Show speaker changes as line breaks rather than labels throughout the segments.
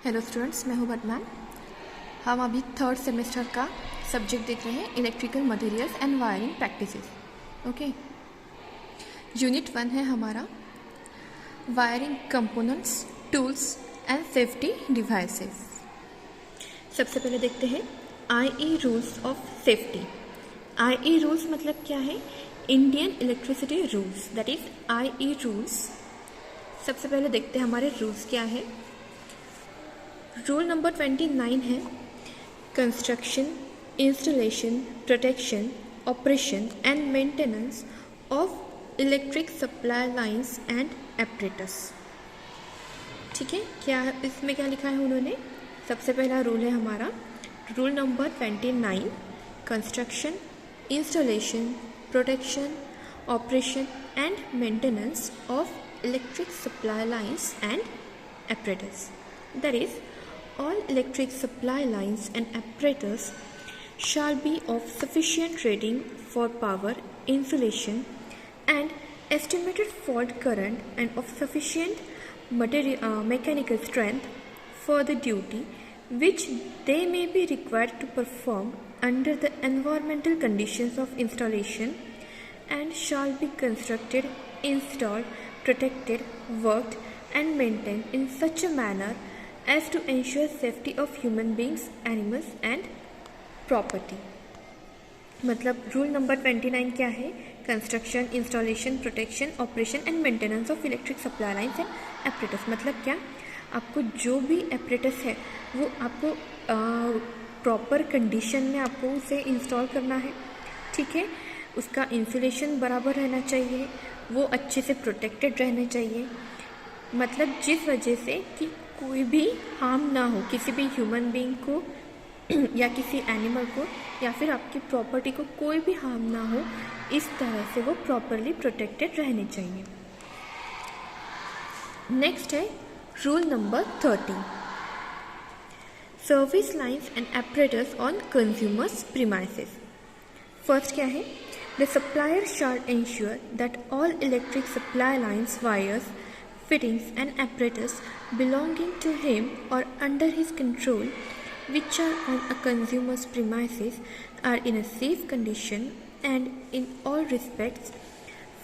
Hello students, मैं हूँ बदमान। हम अभी थर्ड सेमेस्टर का सब्जेक्ट देख रहे हैं, electrical materials and wiring practices. Okay, unit 1 है हमारा wiring components, tools and safety devices. सबसे पहले देखते हैं IE rules of safety. IE rules मतलब क्या है? Indian electricity rules, that is IE rules. सबसे पहले देखते हैं हमारे रूल्स क्या है। रूल नंबर 29 है construction, installation, protection, operation and maintenance of electric supply lines and apparatus. ठीक है, क्या इसमें क्या लिखा है उन्होंने? सबसे पहला रूल है हमारा rule number 29, construction, installation, protection, operation and maintenance of electric supply lines and apparatus. That is, all electric supply lines and apparatus shall be of sufficient rating for power, insulation, and estimated fault current and of sufficient mechanical strength for the duty which they may be required to perform under the environmental conditions of installation, and shall be constructed, installed, protected, worked, and maintained in such a manner as to ensure safety of human beings, animals and property। मतलब rule number 29 क्या है? Construction, installation, protection, operation and maintenance of electric supply lines and apparatus. मतलब क्या? आपको जो भी apparatus है वो आपको प्रॉपर कंडीशन में आपको उसे इंस्टॉल करना है। ठीक है, उसका इंसुलेशन बराबर रहना चाहिए, वो अच्छे से प्रोटेक्टेड रहना चाहिए। मतलब जिस वजह से कि कोई भी हार्म ना हो किसी भी ह्यूमन बीइंग को या किसी एनिमल को या फिर आपकी प्रॉपर्टी को कोई भी हार्म ना हो, इस तरह से वो प्रॉपरली प्रोटेक्टेड रहने चाहिए। नेक्स्ट है rule number 30, service lines and apparatus on consumers premises. First क्या है? The supplier shall ensure that all electric supply lines, wires, fittings and apparatus belonging to him or under his control which are on a consumer's premises are in a safe condition and in all respects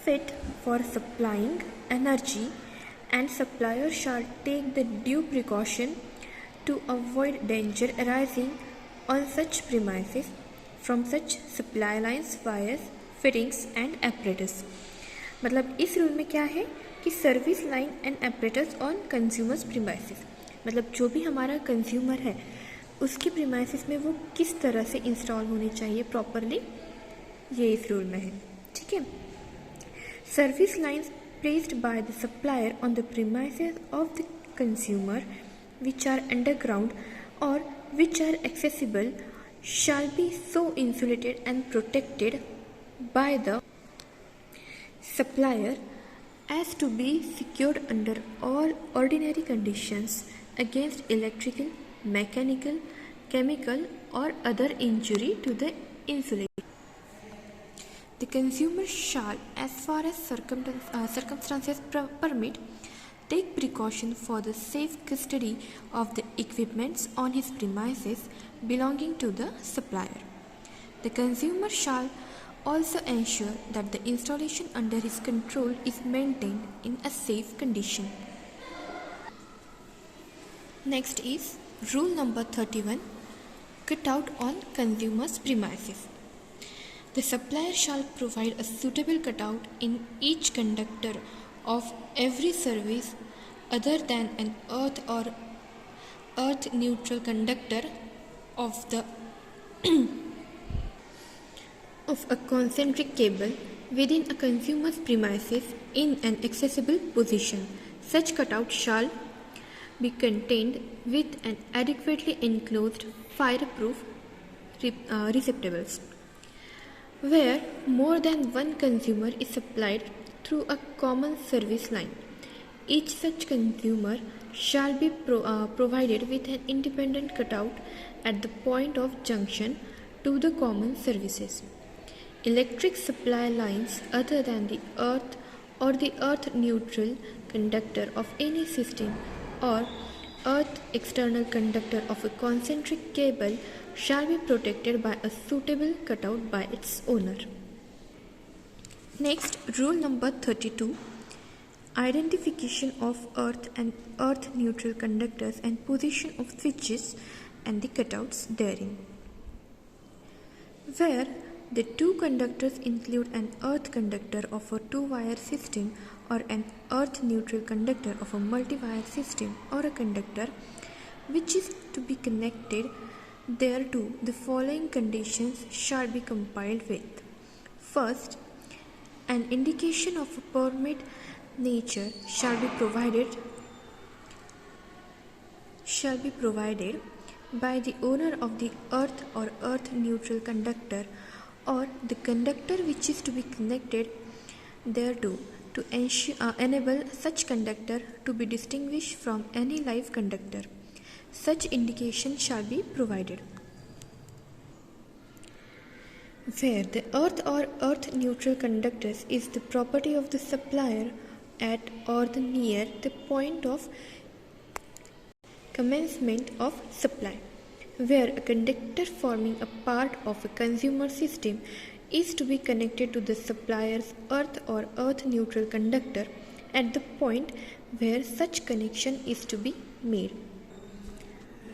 fit for supplying energy, and supplier shall take the due precaution to avoid danger arising on such premises from such supply lines, wires, fittings and apparatus। मतलब इस rule में क्या है कि service line and apparatus on consumers premises, मतलब जो भी हमारा कंज्यूमर है उसके प्रीमाइसेस में वो किस तरह से इंस्टॉल होनी चाहिए प्रॉपरली, ये इस रूल में है। ठीक है, service lines placed by the supplier on the premises of the consumer which are underground और which are accessible shall be so insulated and protected by the supplier as to be secured under all ordinary conditions against electrical, mechanical, chemical or other injury to the insulator. The consumer shall, as far as circumstances permit, take precaution for the safe custody of the equipments on his premises belonging to the supplier. The consumer shall also ensure that the installation under his control is maintained in a safe condition. Next is rule number 31, cutout on consumer's premises. The supplier shall provide a suitable cutout in each conductor of every service other than an earth or earth neutral conductor of the of a concentric cable within a consumer's premises in an accessible position. Such cutout shall be contained with an adequately enclosed fireproof receptacles, where more than one consumer is supplied through a common service line. Each such consumer shall be provided with an independent cutout at the point of junction to the common services. Electric supply lines other than the earth or the earth neutral conductor of any system or earth external conductor of a concentric cable shall be protected by a suitable cutout by its owner. Next, rule number 32. Identification of earth and earth neutral conductors and position of switches and the cutouts therein. Where the two conductors include an earth conductor of a two-wire system or an earth neutral conductor of a multi-wire system or a conductor which is to be connected thereto, the following conditions shall be complied with. First, an indication of a permit nature shall be provided by the owner of the earth or earth neutral conductor or the conductor which is to be connected thereto to enable such conductor to be distinguished from any live conductor. Such indication shall be provided. Where the earth or earth neutral conductors is the property of the supplier at or the near the point of commencement of supply, where a conductor forming a part of a consumer system is to be connected to the supplier's earth or earth neutral conductor at the point where such connection is to be made.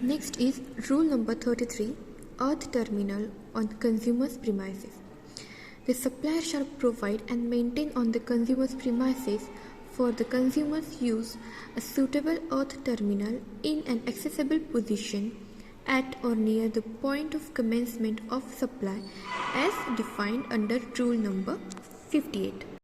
Next is rule number 33, earth terminal on consumer's premises. The supplier shall provide and maintain on the consumer's premises for the consumer's use a suitable earth terminal in an accessible position at or near the point of commencement of supply as defined under rule number 58.